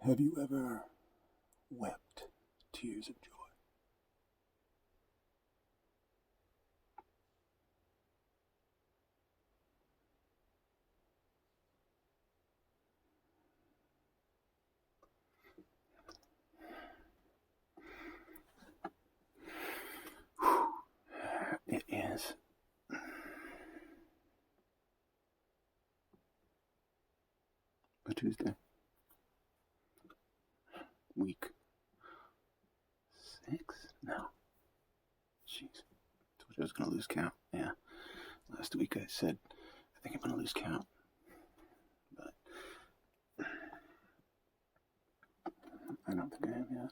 Have you ever wept tears of joy? It is a Tuesday. Week 6? No. Jeez. Told you I was going to lose count. Yeah. Last week I said, I think I'm going to lose count. But I don't think I have yet.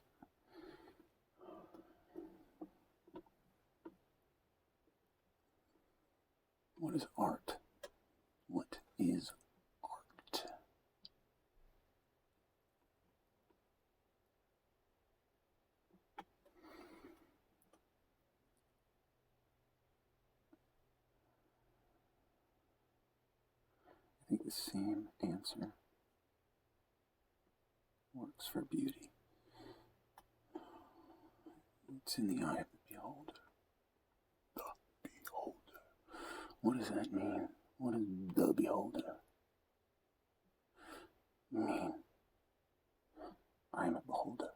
What is art? What is art? I think the same answer works for beauty. It's in the eye of the beholder. The beholder. What does that mean? What is the beholder? Mean, I am a beholder.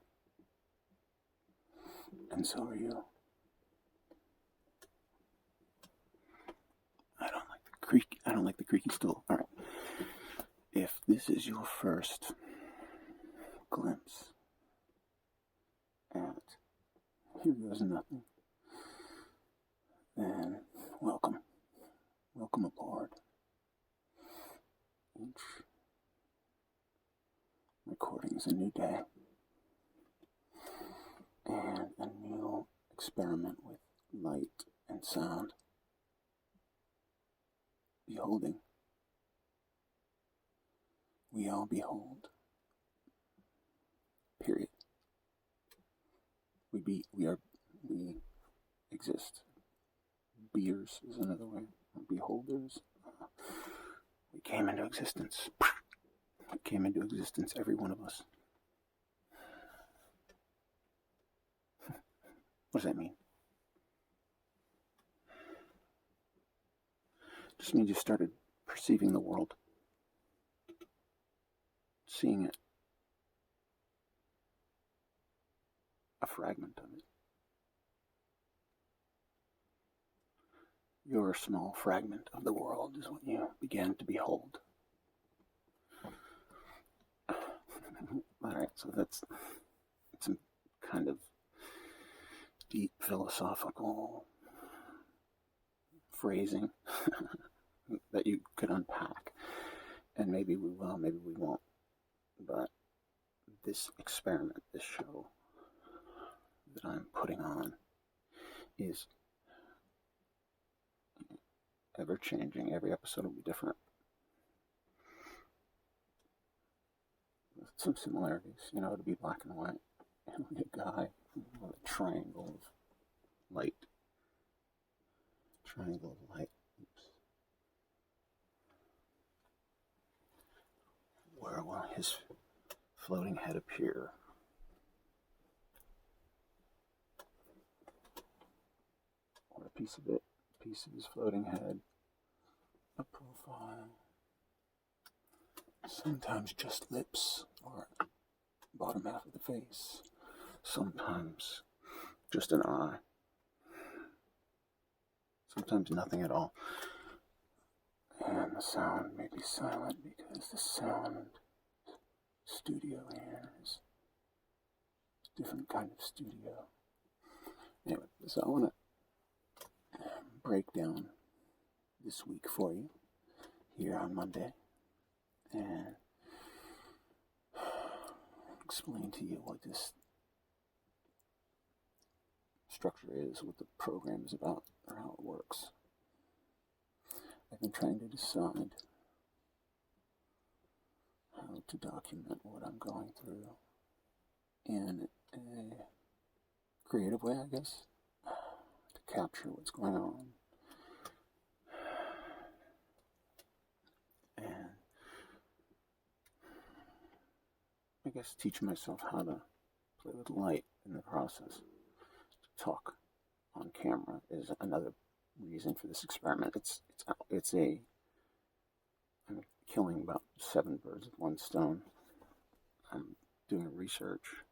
And so are you. I don't like the creaky stool. All right. If this is your first glimpse at Here Goes Nothing, then welcome. Welcome aboard. Each recording is a new day and a new experiment with light and sound. Beholding. We all behold. Period. We exist. Beers is another way. Beholders. We came into existence. We came into existence, every one of us. What does that mean? It just means you started perceiving the world, seeing it, a fragment of it. Your small fragment of the world is what you began to behold. Alright, so that's some kind of deep philosophical phrasing that you could unpack. And maybe we will, maybe we won't. But this experiment, this show that I'm putting on is ever changing. Every episode will be different. With some similarities, it'll be black and white. It'll be a guy with a triangle of light. Oops. Where will his floating head appear? Or a piece of his floating head, a profile, sometimes just lips or bottom half of the face, sometimes just an eye, sometimes nothing at all. And the sound may be silent because the sound studio here is a different kind of studio. Anyway, so I want to break down this week for you here on Monday and explain to you what this structure is, what the program is about, or how it works. I've been trying to decide how to document what I'm going through in a creative way, I guess, to capture what's going on. And I guess teach myself how to play with light in the process. To talk on camera is another reason for this experiment. I'm killing about 7 birds with 1 stone. I'm doing research,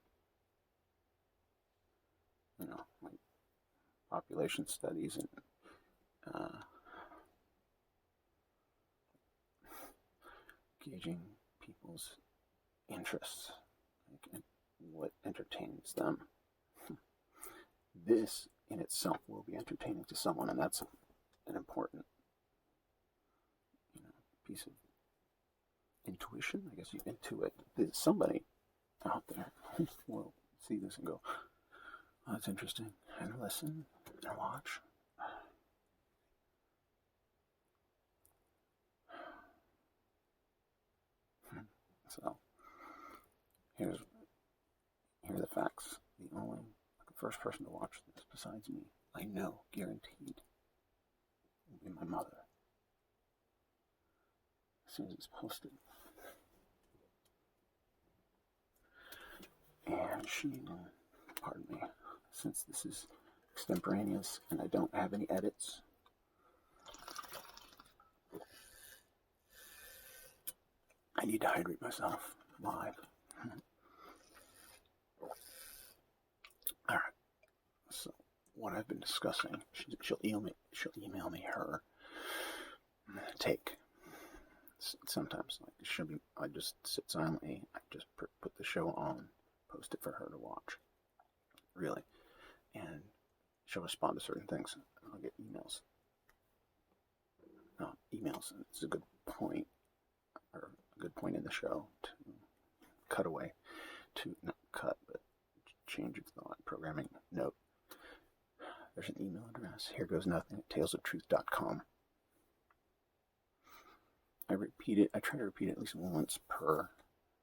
like population studies and gauging people's interests, and what entertains them. This in itself will be entertaining to someone, and that's an important, piece of intuition. I guess you intuit. There's somebody out there who will see this and go, "Oh, that's interesting," and listen and watch. So here are the facts. The first person to watch this besides me, I know, guaranteed, will be my mother. As soon as it's posted. And she, pardon me, since this is extemporaneous and I don't have any edits, I need to hydrate myself live. All right. So what I've been discussing, she'll email me her take. Sometimes, I just sit silently. I just put the show on, post it for her to watch. Really, and she'll respond to certain things. I'll get emails. It's a good point, or a good point in the show to cut away, to not cut, but change of thought, programming note. There's an email address, HereGoesNothing@talesofTruth.com. I try to repeat it at least once per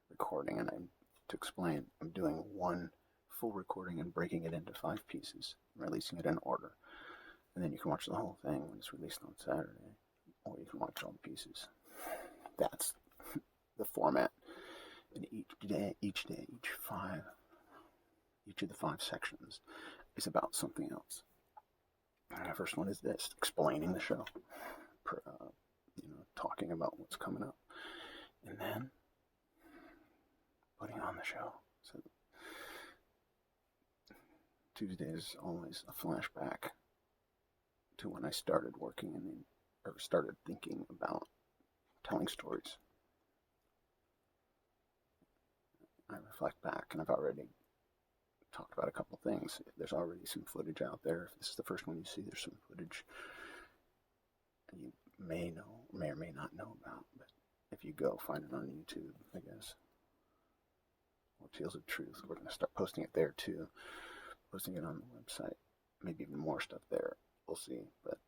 recording, and to explain, I'm doing 1 full recording and breaking it into 5 pieces, releasing it in order. And then you can watch the whole thing when it's released on Saturday, or you can watch all the pieces. That's the format. And each of the 5 sections is about something else. And the first one is this, explaining the show, talking about what's coming up, and then putting on the show. So Tuesday is always a flashback to when I started working or started thinking about telling stories. I reflect back, and I've already talked about a couple things. There's already some footage out there. If this is the first one you see, there's some footage you may or may not know about, but if you go find it on YouTube, I guess, or Tales of Truth, we're going to start posting it there too, posting it on the website, maybe even more stuff there, we'll see, but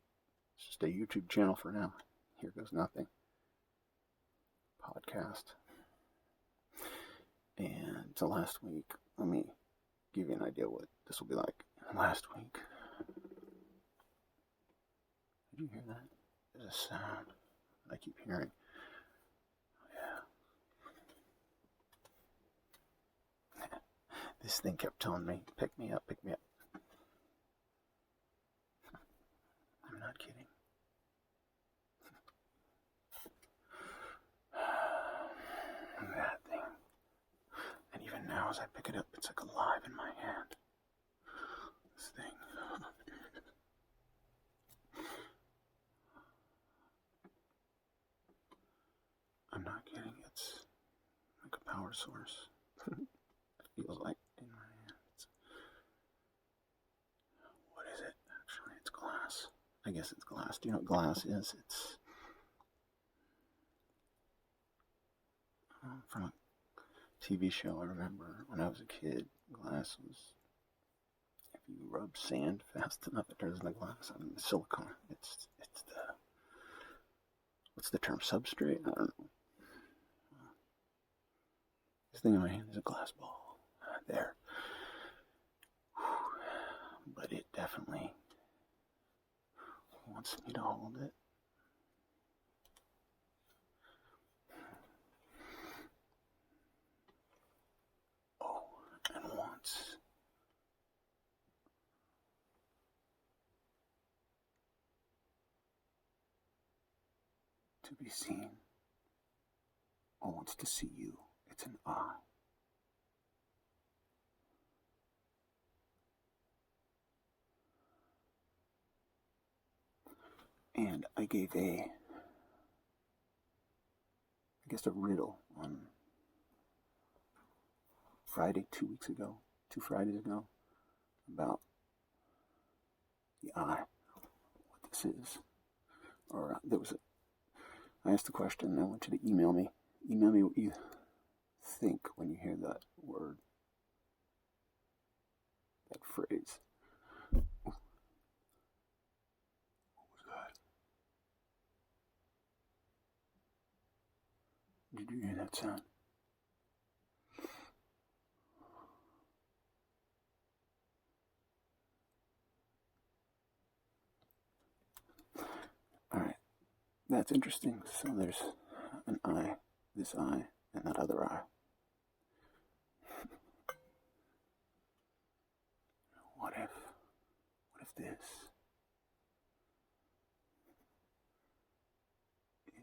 it's just a YouTube channel for now. Here Goes Nothing podcast. And so last week, let me give you an idea what this will be like. Last week, did you hear that? There's a sound I keep hearing. Yeah. This thing kept telling me, pick me up, pick me up. I'm not kidding. That thing. And even now as I pick it up, it's like alive in my hand. This thing. I'm not kidding, it's like a power source. It feels like in my hand. What is it? Actually, it's glass. I guess it's glass. Do you know what glass is? It's from a TV show I remember when I was a kid. Glass was, if you rub sand fast enough, it turns into glass. I mean, silicone. It's the, what's the term? Substrate? I don't know. This thing in my hand is a glass ball. There. But it definitely wants me to hold it. to be seen or wants to see you. It's an I. And I gave a riddle on Friday, 2 Fridays ago, about the I, what this is. Or I asked the question, and I want you to email me. Email me what you think when you hear that word, that phrase. What was that? Did you hear that sound? Alright, that's interesting. So there's an I, this I, and that other I. What if this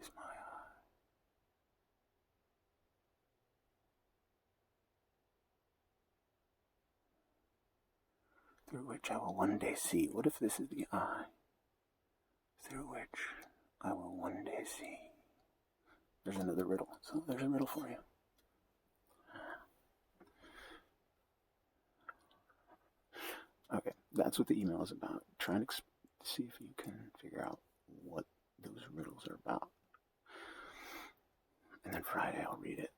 is my I? Through which I will one day see. What if this is the I, through which I will one day see? There's another riddle. So there's a riddle for you. Okay, that's what the email is about. Trying to see if you can figure out what those riddles are about. And then Friday I'll read it.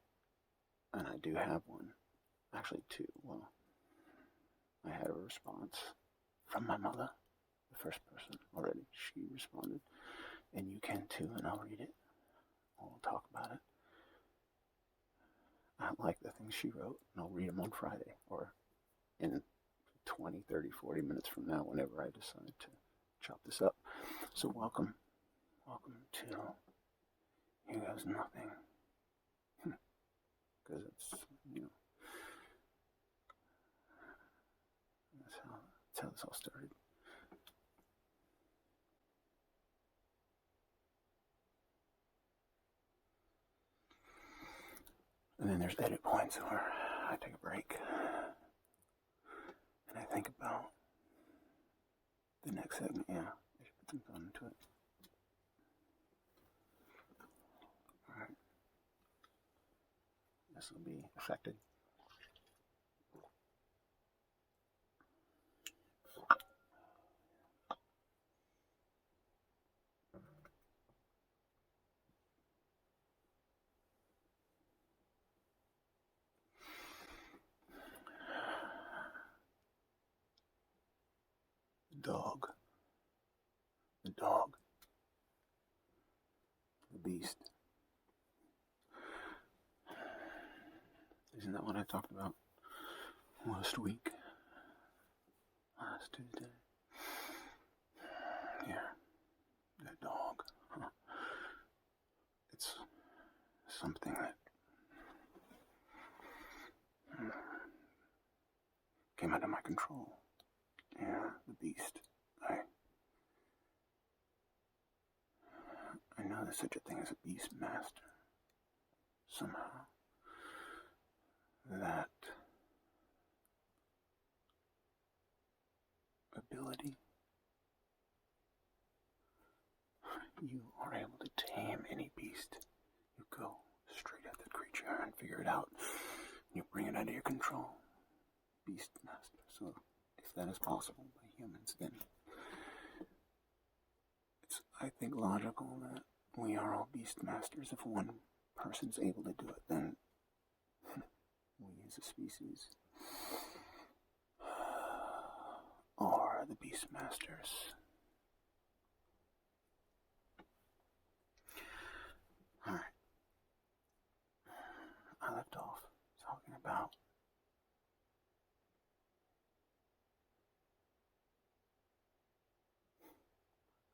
And I do have one. Actually, two. Well, I had a response from my mother, the first person already. She responded. And you can too, and I'll read it. We'll talk about it. I like the things she wrote, and I'll read them on Friday, or in 20, 30, 40 minutes from now, whenever I decide to chop this up. So welcome to Here Goes Nothing. Because it's, that's how this all started. And then there's edit points where I take a break and I think about the next segment. Yeah, I should put some thought into it. Alright. This will be affected. The dog, the beast. Isn't that what I talked about last week? Last Tuesday? Yeah, that dog. Huh. It's something that came out of my control. Yeah, the beast. I know there's such a thing as a beast master. Somehow, that ability, you are able to tame any beast. You go straight at the creature and figure it out. You bring it under your control. Beast master. So, if that is possible by humans, then it's, I think, logical that we are all beast masters. If one person's able to do it, then we as a species are the beast masters. Alright. I left off talking about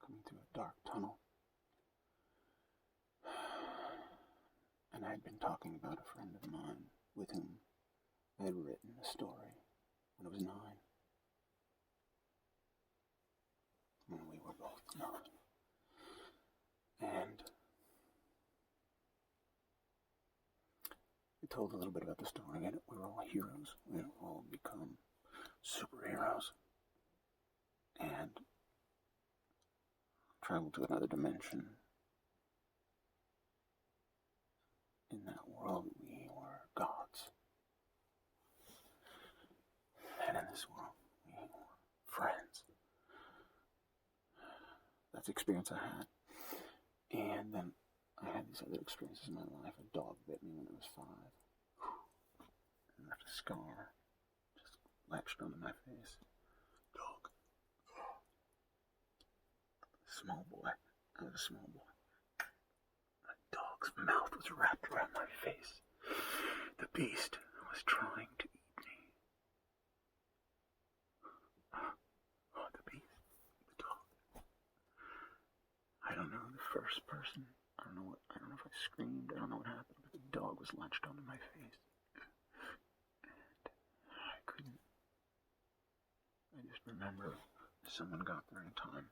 coming through a dark tunnel. And I had been talking about a friend of mine with whom I had written a story when I was 9. When we were both 9. And told a little bit about the story, and we were all heroes. We all become superheroes and travel to another dimension. In that world, we were gods. And in this world, we were friends. That's the experience I had. And then I had these other experiences in my life. A dog bit me when I was 5. And left a scar. Just latched onto my face. Dog. Small boy. I was a small boy. A dog's mouth was wrapped around my face. The beast was trying to eat me. Oh, the beast. The dog. I don't know, the first person. I don't know if I screamed. I don't know what happened, but the dog was latched onto my face. And I couldn't. I just remember someone got there in time.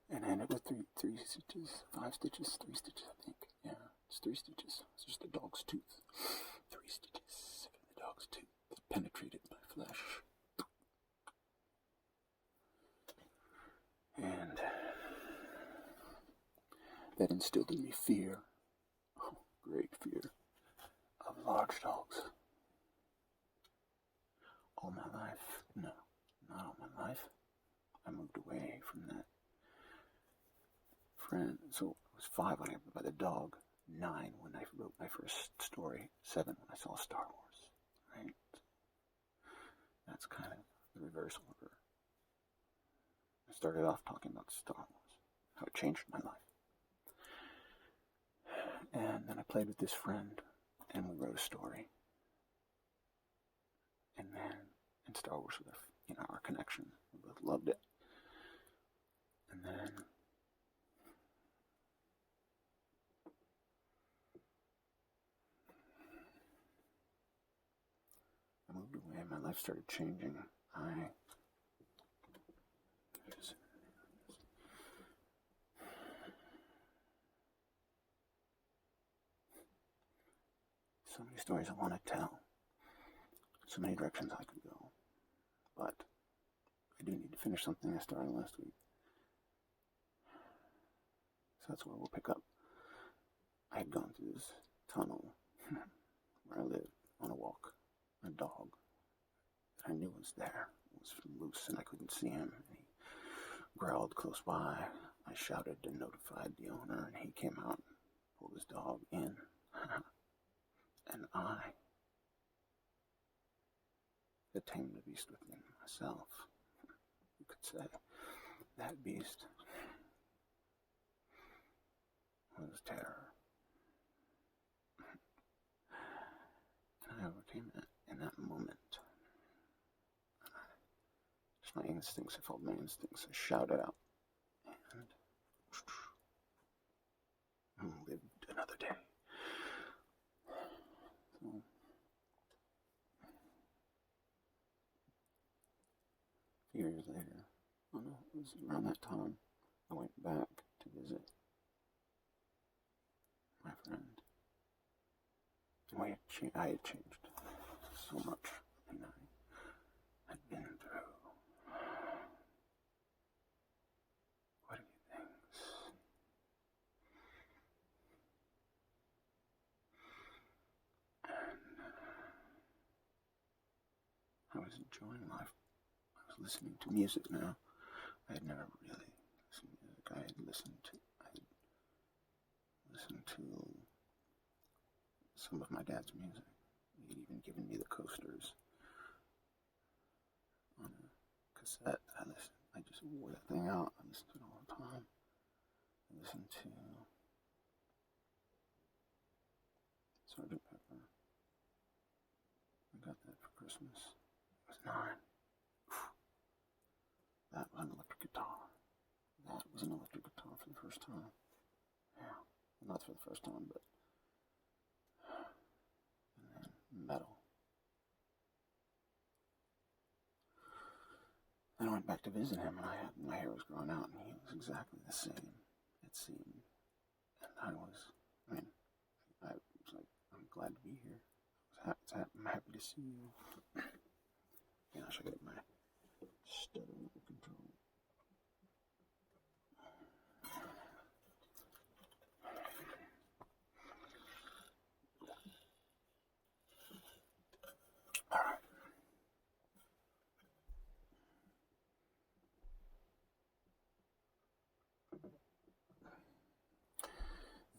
And I ended with 3 stitches, 5 stitches, 3 stitches, I think. Yeah, it's 3 stitches. It's just the dog's tooth. 3 stitches from the dog's tooth that penetrated my flesh. And that instilled in me fear. Oh, great fear of large dogs. All my life. No, not all my life. I moved away from that friend. So I was 5 when I got bit by the dog, 9 when I wrote my first story, 7 when I saw Star Wars. Right? That's kind of the reverse order. I started off talking about Star Wars, how it changed my life. And then I played with this friend, and we wrote a story. And then in Star Wars, with our connection, we both loved it. And then I moved away, my life started changing. So many stories I want to tell. So many directions I could go. But I do need to finish something I started last week. So that's where we'll pick up. I had gone through this tunnel where I lived on a walk. A dog that I knew was there was loose and I couldn't see him. And he growled close by. I shouted and notified the owner, and he came out and pulled his dog in. And I had tamed the beast within myself. You could say that beast was terror. And I overcame it in that moment. Just my instincts, I followed my instincts. I shouted out and lived another day. So, a few years later, oh no, it was around that time, I went back to visit my friend. I had changed so much, and I had been through quite a few things. And I was enjoying life. I was listening to music now. I had never really listened to music. I had listened to some of my dad's music. He had even given me the coasters on a cassette. I just wore that thing out. I listened to it all the time. I listened to Sgt. Pepper. I got that for Christmas. I was 9. That was an electric guitar. That was an electric guitar for the first time. Yeah, not for the first time, but and then metal. And went back to visit him, and my hair was growing out, and he was exactly the same, it seemed. And I was like, I'm glad to be here. I'm happy to see you. Yeah, I should get my stutter under control. Alright.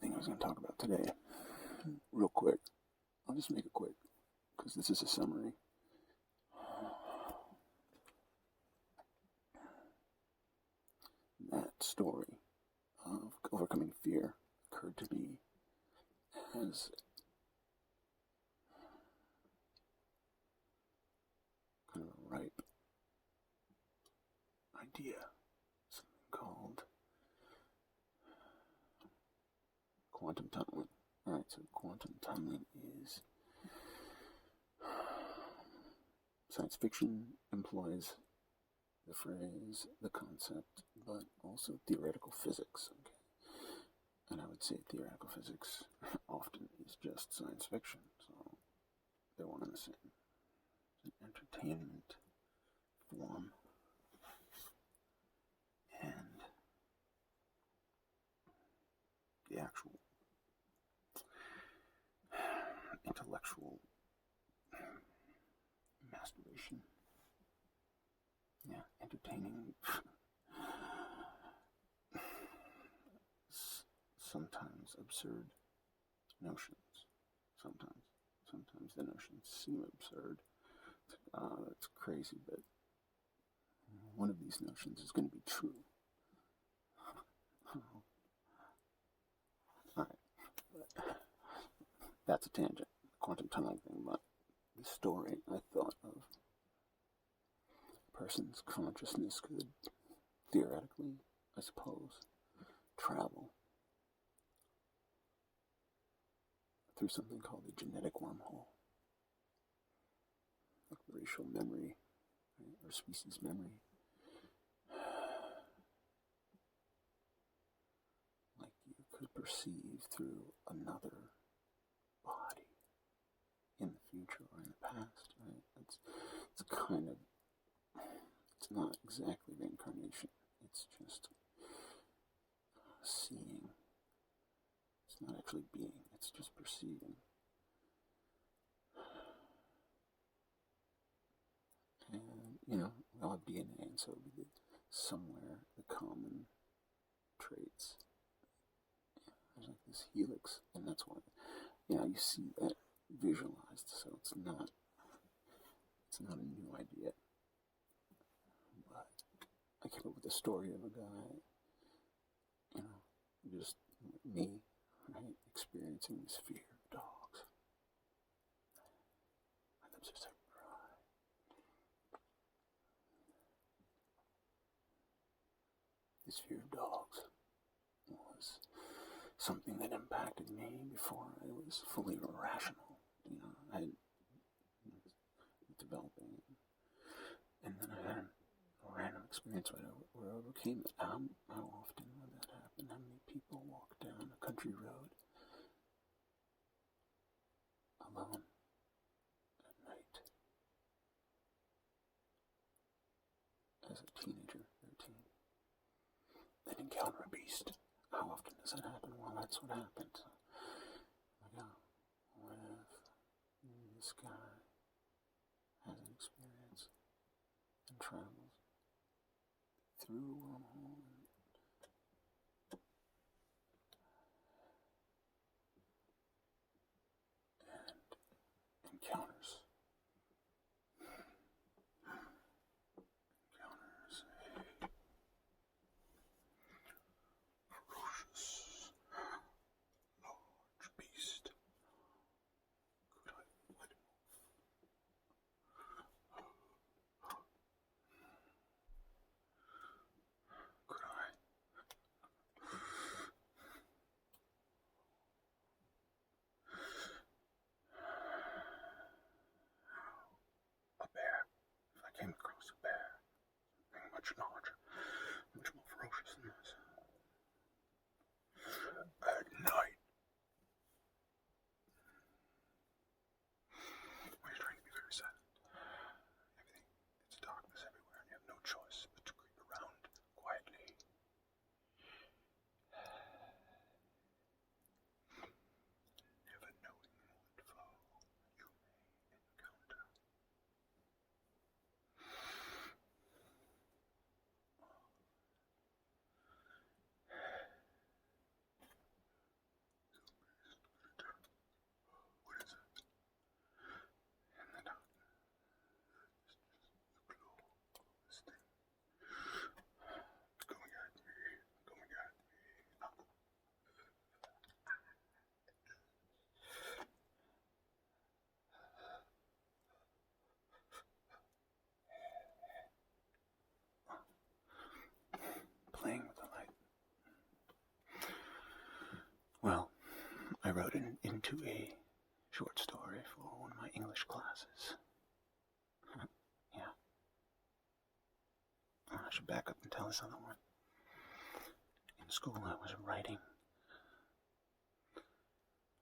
The thing I was going to talk about today, real quick, I'll just make it quick, because this is a summary. That story of overcoming fear occurred to me as kind of a ripe idea, something called quantum tunneling. Alright, so quantum tunneling is science fiction employs the phrase, the concept, but also theoretical physics. Okay? And I would say theoretical physics often is just science fiction, so they're one and the same. It's an entertainment form, and the actual intellectual masturbation. Yeah, entertaining sometimes absurd notions. Sometimes the notions seem absurd. It's crazy, but one of these notions is going to be true. Alright, that's a tangent, quantum tunneling thing, but the story I thought of, a person's consciousness could theoretically, I suppose, travel through something called the genetic wormhole, like racial memory, right, or species memory. Like you could perceive through another body in the future or in the past, right? It's kind of, it's not exactly reincarnation, it's just seeing. It's not actually being, it's just perceiving. And, we all have DNA, and so it would be somewhere the common traits. There's like this helix, and that's why, you see that visualized, so it's not a new idea. But I came up with the story of a guy, just me, right, experiencing this fear of dogs. My lips are so dry. This fear of dogs was something that impacted me before I was fully rational. I had developing, and then I had a random experience where I overcame it. How often would that happen? How many people walk down a country road alone at night as a teenager, 13, then encounter a beast? How often does that happen? Well, that's what happened. What if this guy has an experience and travels through a wormhole and encounters a ferocious, large beast. Could I fight him off? short story for one of my English classes. Yeah. I should back up and tell this other one. In school, I was writing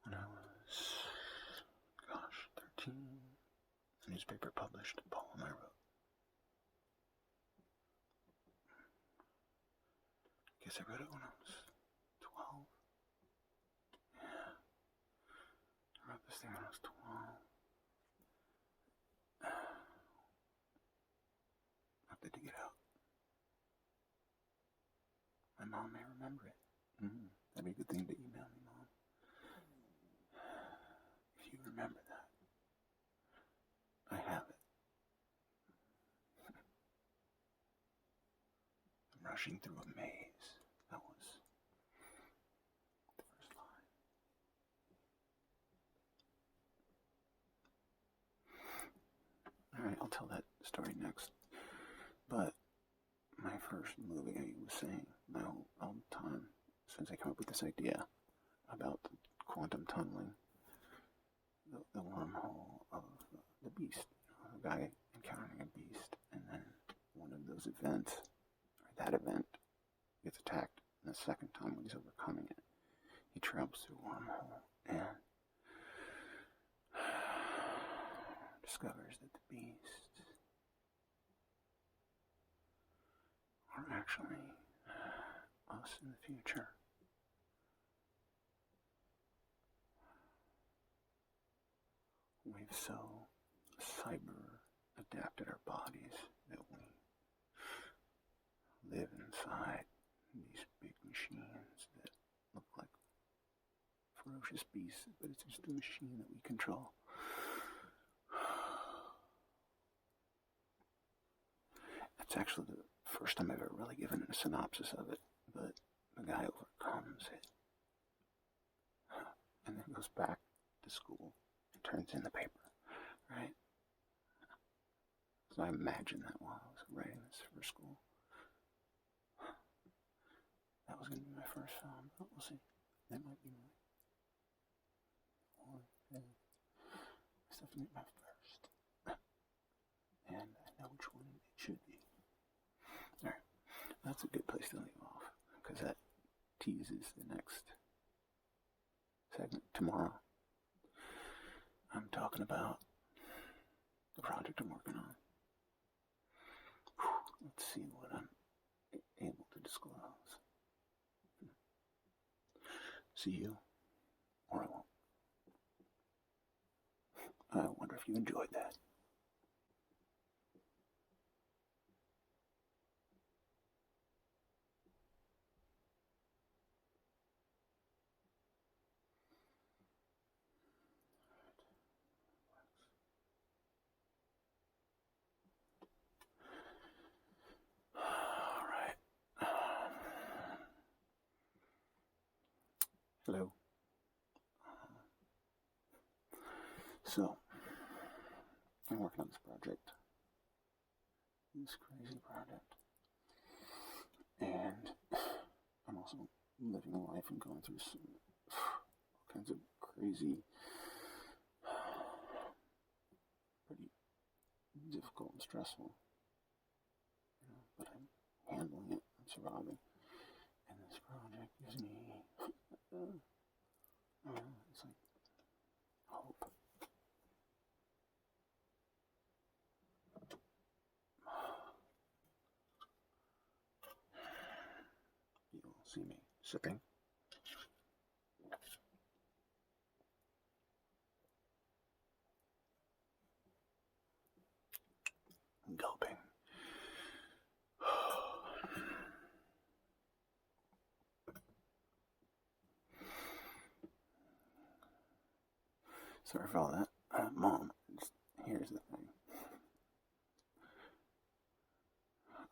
when I was, 13. The newspaper published a poem I wrote. I guess I wrote it when I was 12. Yeah. I wrote this thing when I was 12. Not good to get out. My mom may remember it. That'd be a good thing to email me, Mom. If you remember that, I have it. I'm rushing through a maze. That was the first line. Alright, I'll tell that story next. But my first movie, I was saying, my whole time, since I came up with this idea about quantum tunneling, the wormhole of the beast, a guy encountering a beast, and then one of those events, or that event, gets attacked, and the second time when he's overcoming it, he travels through a wormhole and discovers that the beasts are actually us in the future. We've so cyber adapted our bodies that we live inside these big machines that look like ferocious beasts, but it's just a machine that we control. It's actually the first time I've ever really given a synopsis of it, but the guy overcomes it and then goes back to school and turns in the paper, right? So I imagined that while I was writing this for school. That was going to be my first film, but we'll see. That might be it's definitely my first. And I know which one it should be. Alright, that's a good place to leave off, because that teases the next segment. Tomorrow, I'm talking about the project I'm working on. Let's see what I'm able to disclose. See you, or I won't. I wonder if you enjoyed that. Hello. So, I'm working on this project. This crazy project. And I'm also living a life and going through all kinds of crazy, pretty difficult and stressful. But I'm handling it. I'm surviving. And this project gives me it's like hope. You'll see me sipping. Gulping. Sorry for all that. Mom, here's the thing.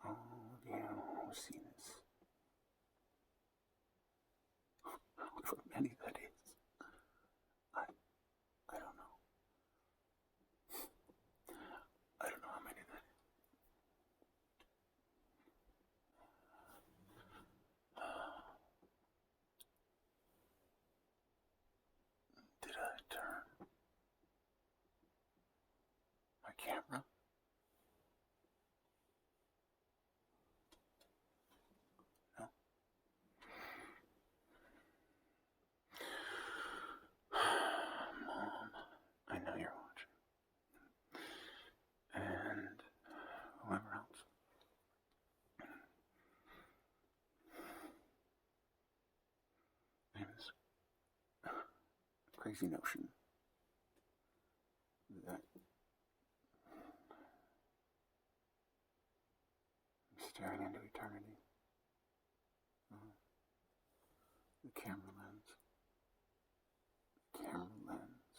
All of you who see this, however many that is, I don't know. I don't know how many that is. Did I turn crazy notion that I'm staring into eternity. The camera lens. The camera lens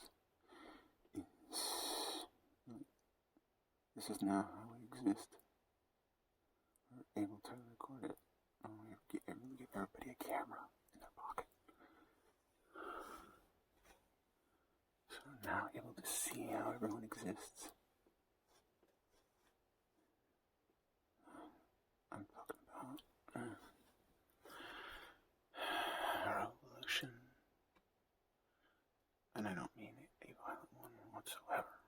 is... This is now how we exist. We're able to record it. We give everybody a camera in their pocket. So we're now able to see how everyone exists. I'm talking about revolution. And I don't mean a violent one whatsoever.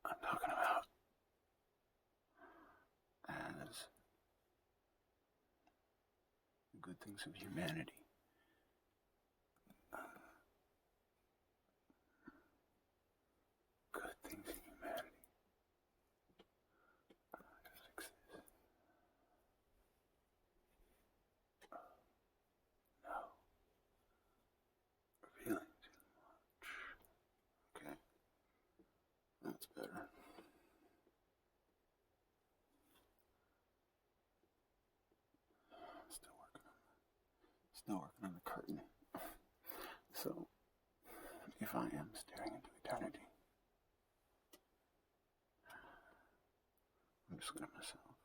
I'm talking about as the good things of humanity. Good things in humanity. No. Revealing too much. Okay. That's better. Still working on the curtain. So, if I am staring into eternity, I'm just looking at myself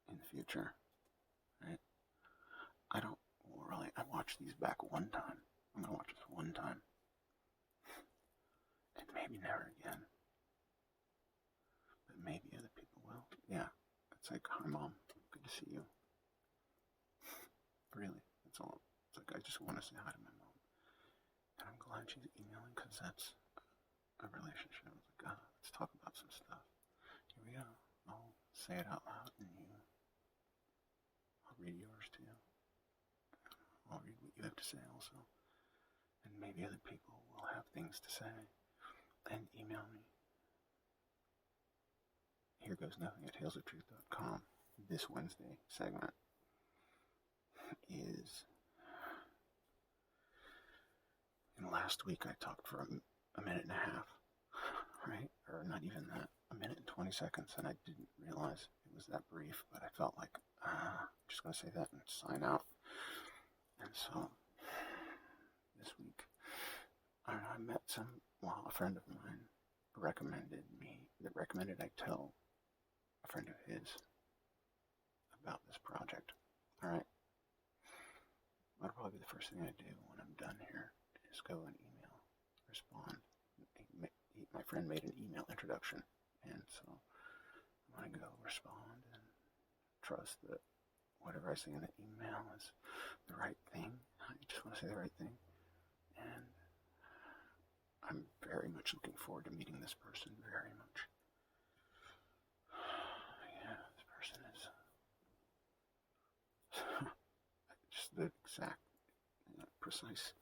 in the future, right? I watched these back one time. I'm gonna watch this one time. And maybe never again. But maybe other people will. Yeah. It's like, hi Mom, good to see you. Really, that's all. It's like, I just want to say hi to my mom. And I'm glad she's emailing, because that's a relationship. I was like, let's talk about some stuff. Here we go. I'll say it out loud, and I'll read yours too. I'll read what you have to say also. And maybe other people will have things to say. And email me. HereGoesNothing@talesofTruth.com. This Wednesday segment is, last week I talked for a minute and a half, right? Or not even that, a minute and 20 seconds, and I didn't realize it was that brief, but I felt like, I'm just going to say that and sign out. And so, this week, I met a friend of mine recommended I tell a friend of his about this project, alright? That'll probably be the first thing I do when I'm done here, is go and respond. My friend made an email introduction, and so I'm going to go respond and trust that whatever I say in the email is the right thing. I just want to say the right thing. And I'm very much looking forward to meeting this person, very much. Yeah, this person is just the exact, precise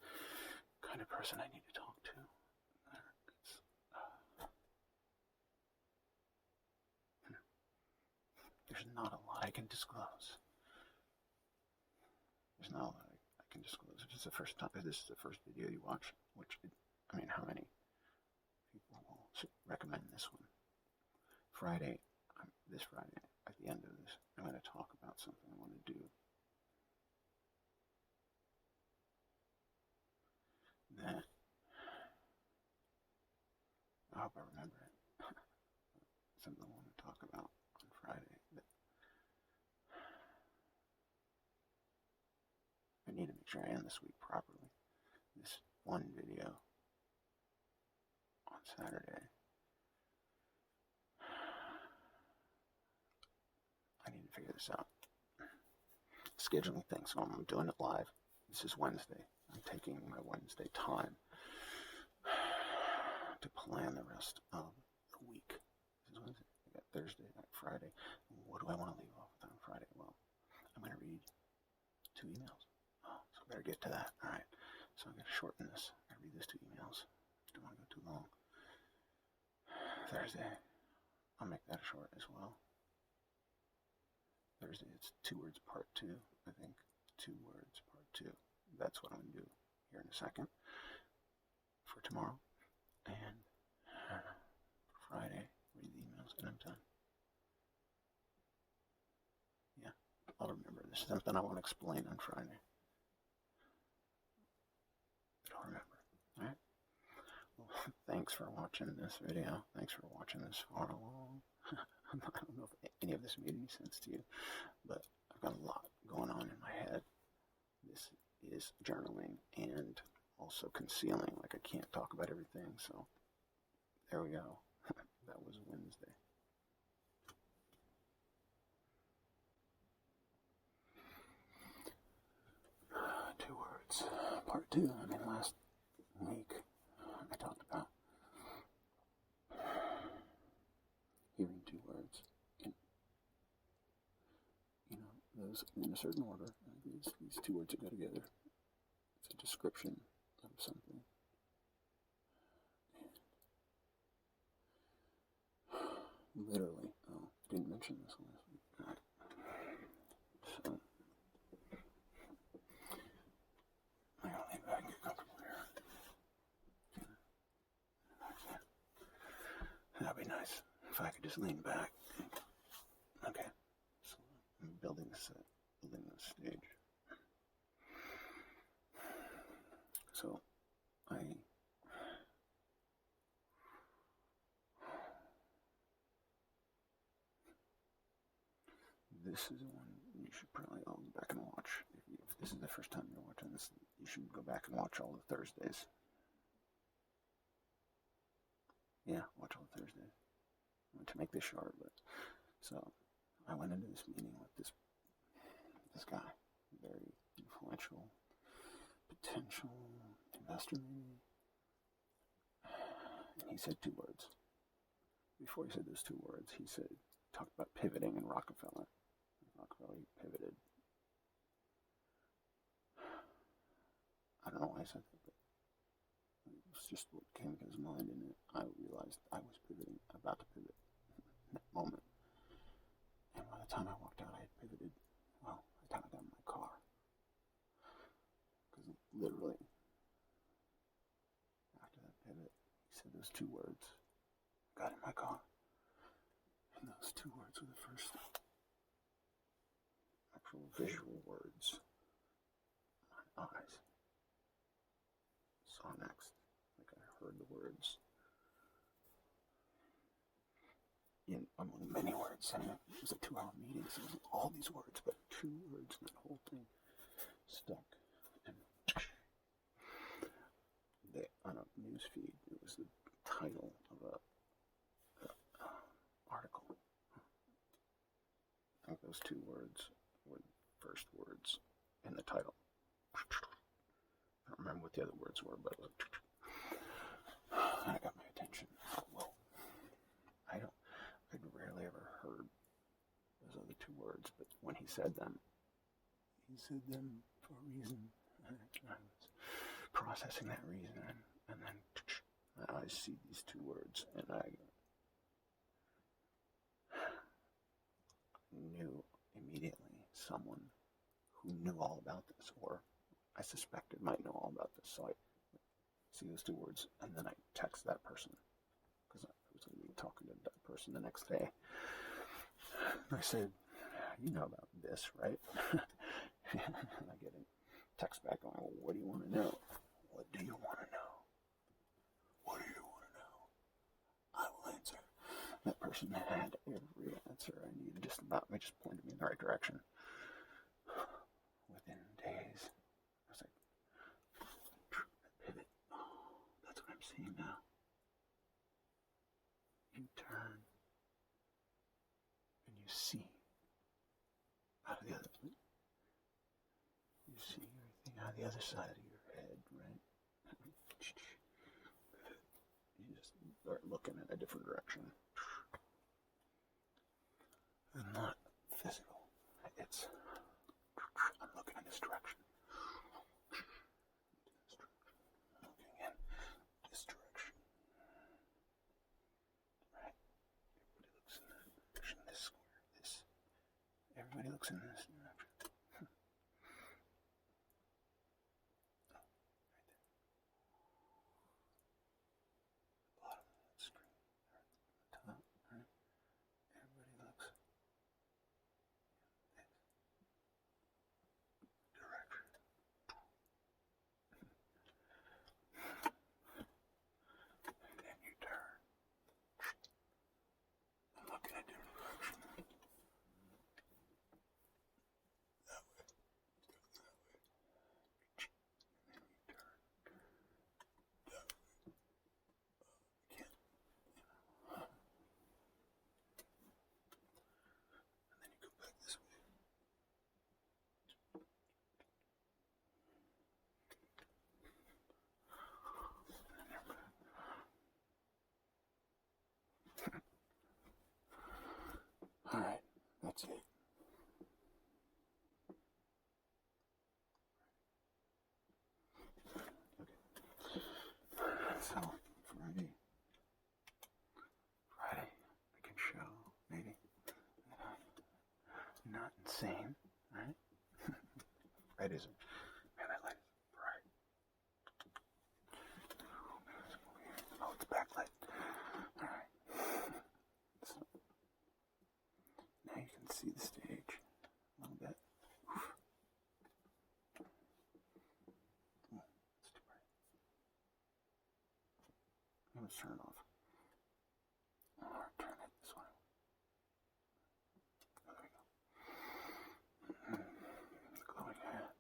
kind of person I need to talk to. There's not a lot I can disclose. There's not a lot I can disclose. This is the first time. This is the first video you watch. How many people will recommend this one? This Friday, at the end of this, I'm going to talk about something I want to do. That I hope I remember it. Something I want to talk about on Friday. That I need to make sure I end this week properly. This one video on Saturday. I need to figure this out. Scheduling things, so I'm doing it live. This is Wednesday. I'm taking my Wednesday time to plan the rest of the week. This is Wednesday. I got Thursday, I got Friday. What do I want to leave off with on Friday? Well, I'm going to read 2 emails. So I better get to that. All right. So I'm going to shorten this. I read these 2 emails. Don't want to go too long. Thursday, I'll make that short as well. Thursday, it's 2 words part 2, I think. 2 words part 2. that's what I'm going to do here in a second for tomorrow. And Friday, read the emails, and I'm done. Yeah, I'll remember. This is something I want to explain on Friday. I'll remember. All right. Well, thanks for watching this video. Thanks for watching this far along. I don't know if any of this made any sense to you, but I've got a lot going on in my head. This is journaling and also concealing. Like, I can't talk about everything, so there we go. That was Wednesday. Two words. Part 2. I mean, last week I talked about hearing 2 words. And, those in a certain order. These 2 words that go together. It's a description of something. And literally, didn't mention this last week. Right. So, I'm gonna lean back and get comfortable here. That'd be nice if I could just lean back. Okay, so I'm building the stage. So this is one you should probably all go back and watch. If this is the first time you're watching this, you should go back and watch all the Thursdays. Yeah, watch all the Thursdays. I want to make this short, but so I went into this meeting with this guy, very influential, potential investor maybe, and he said 2 words. Before he said those 2 words, he talked about pivoting in Rockefeller. Rockefeller pivoted. I don't know why I said that, but it was just what came to his mind, and I realized I was pivoting, about to pivot in that moment. And by the time I walked out, I had pivoted. Well, by the time I got in my car. Because literally, after that pivot, he said those 2 words. I got in my car. And those 2 words were the first actual visual words my eyes saw next. Like, I heard the words in among many words. And it was a 2-hour meeting, so it was all these words, but 2 words, and that whole thing stuck. And on a news feed, it was the title of a article. I think those 2 words were the first words in the title. I don't remember what the other words were, but it was and it got my attention. Well, I'd rarely ever heard those other 2 words, but when he said them for a reason. I was processing that reason, and then my eyes see these 2 words, and I knew immediately someone who knew all about this, or I suspected might know all about this. So I see those 2 words, and then I text that person, because I was going to be talking to that person the next day. I said, "You know about this, right?" And I get a text back going, "Well, what do you want to know? What do you want to know? What do you want to know? I will answer." That person had every answer I needed, just pointed me in the right direction. Within days, I was like, pivot. Oh, that's what I'm seeing now. You turn, and you see out of the other. You see everything out of the other side of your head, right? You just start looking in a different direction. It's not physical. It's, I'm looking in this direction. I'm looking in this direction. Right? Everybody looks in this direction, this square, this. Everybody looks in this direction. same, right? Red isn't. Man, that light is bright. Oh, it's backlight. Alright. So, now you can see the stage a little bit. Oh, it's too bright. I'm going to turn it off. Or turn it this way. Oh, there we go. The glowing hat.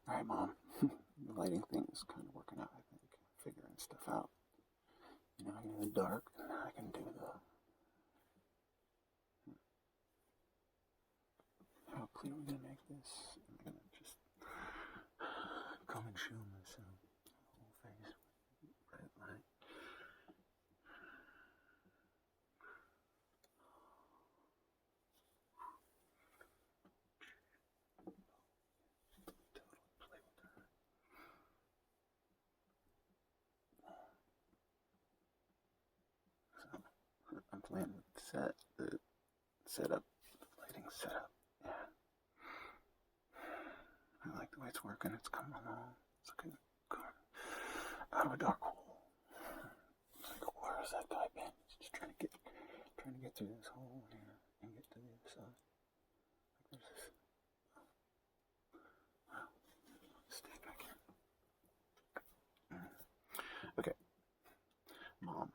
Alright, Mom. The lighting thing is kind of working out, I think. Figuring stuff out. You know, I can do the dark, and I can do the... How clear are we going to make this? Am I going to just come and show myself the whole face with red light? Totally play with her. So, I'm playing with the setup, the lighting setup. Yeah. I like the way it's working. It's coming along. It's looking good. Out of a dark hole. It's like, where has that guy been? He's just trying to get through this hole here and get to the other side. Like there's this. Wow. Stay back here. Okay. Mom.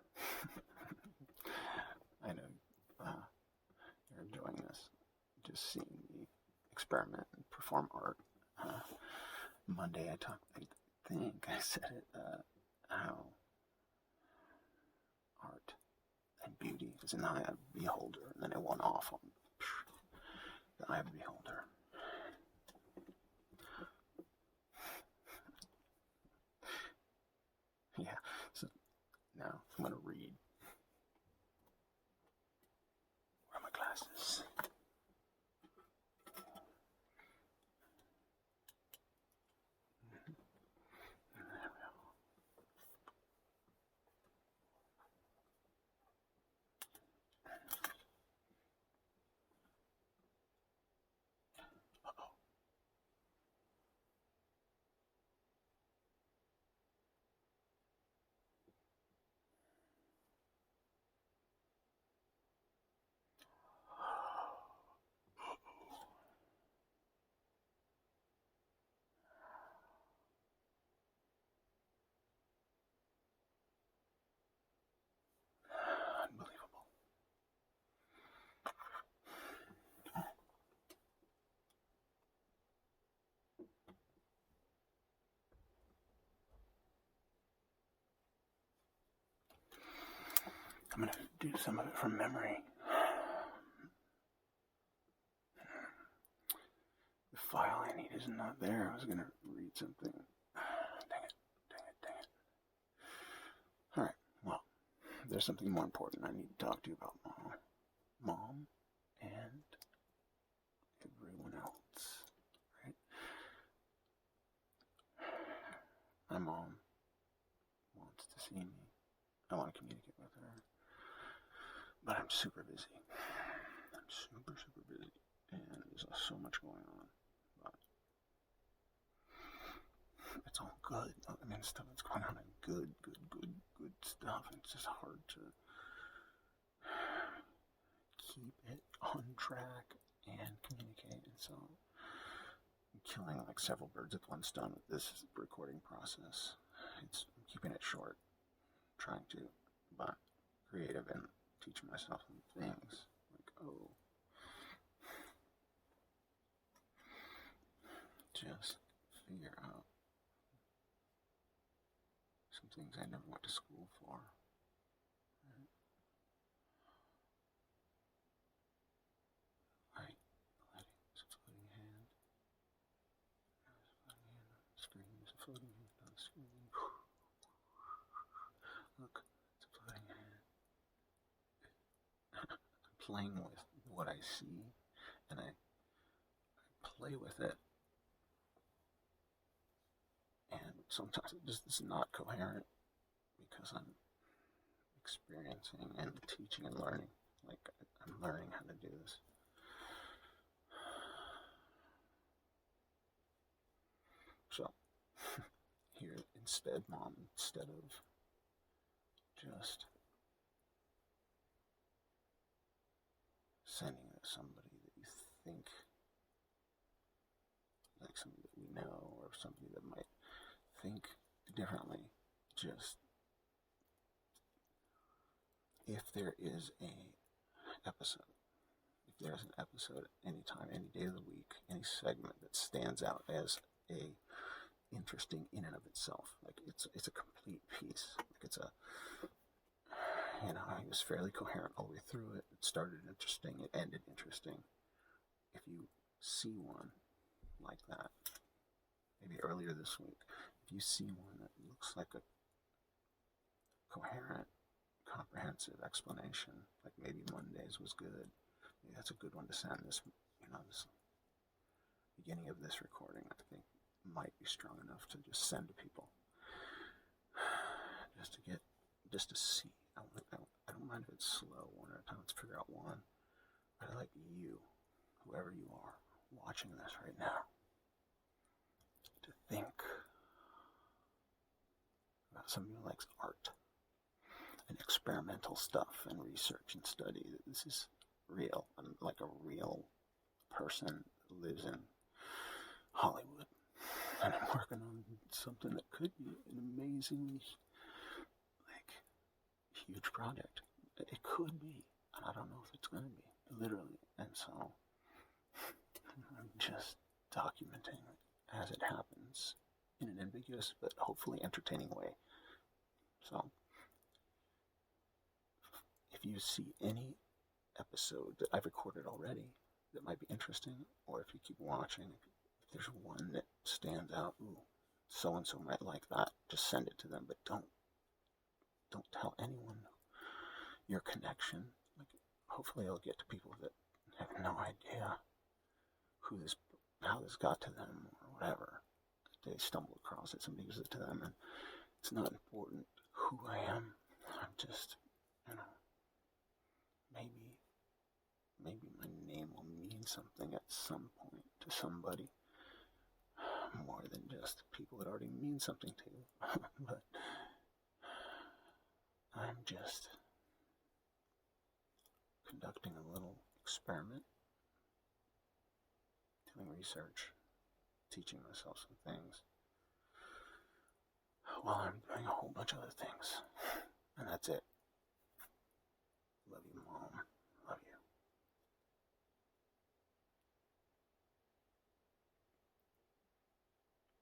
I know you're enjoying this. Just seeing me experiment and perform art. Monday I think I said it, how art and beauty is in the eye of the beholder, and then it went off on the eye of the beholder. Yeah, so now I'm going to read. Where are my glasses? Unbelievable. I'm going to do some of it from memory. The file I need is not there. I was going to read something. Dang it. Alright, well, there's something more important I need to talk to you about, Mom, and everyone else, right? My mom wants to see me. I want to communicate with her. But I'm super busy. I'm super busy. And there's so much going on. But it's all good. I mean, stuff that's going on is good stuff. It's just hard to keep it on track and communicate. And so I'm killing like several birds with one stone with this recording process. I'm keeping it short, trying to, but creative and teach myself some things. Like, just figure out some things I never went to school for. Right? Light, it's a floating hand. There's a floating hand on the screen. There's a floating hand on the screen. Look, it's a floating hand. I'm playing with what I see, and I play with it. And sometimes it just is not coherent because experiencing and teaching and learning. Like, I'm learning how to do this. So, here instead, Mom, instead of just sending it to somebody that you think, like somebody that we know, or somebody that might think differently, just, if there is there's an episode anytime, any day of the week, any segment that stands out as interesting in and of itself, like it's a complete piece, like it's a, it was fairly coherent all the way through it. It started interesting, it ended interesting. If you see one like that, maybe earlier this week, if you see one that looks like a coherent, comprehensive explanation, like maybe Mondays was good, maybe that's a good one to send. This beginning of this recording, I think, might be strong enough to just send to people, just to see. I don't mind if it's slow one at a time. Let's figure out one. I'd like you, whoever you are, watching this right now, to think about somebody who likes art and experimental stuff and research and study. That this is real. I'm like a real person who lives in Hollywood, and I'm working on something that could be an amazingly huge project. It could be, and I don't know if it's going to be, literally. And so I'm just documenting as it happens in an ambiguous but hopefully entertaining way. So if you see any episode that I've recorded already that might be interesting, or if you keep watching, if there's one that stands out, ooh, so-and-so might like that, just send it to them, but don't tell anyone your connection. Like, hopefully it'll get to people that have no idea how this got to them, or whatever. They stumble across it, somebody gives it to them, and it's not important who I am. I'm just, maybe my name will mean something at some point to somebody, more than just people that already mean something to. But I'm just conducting a little experiment, doing research, teaching myself some things, while I'm doing a whole bunch of other things. And that's it.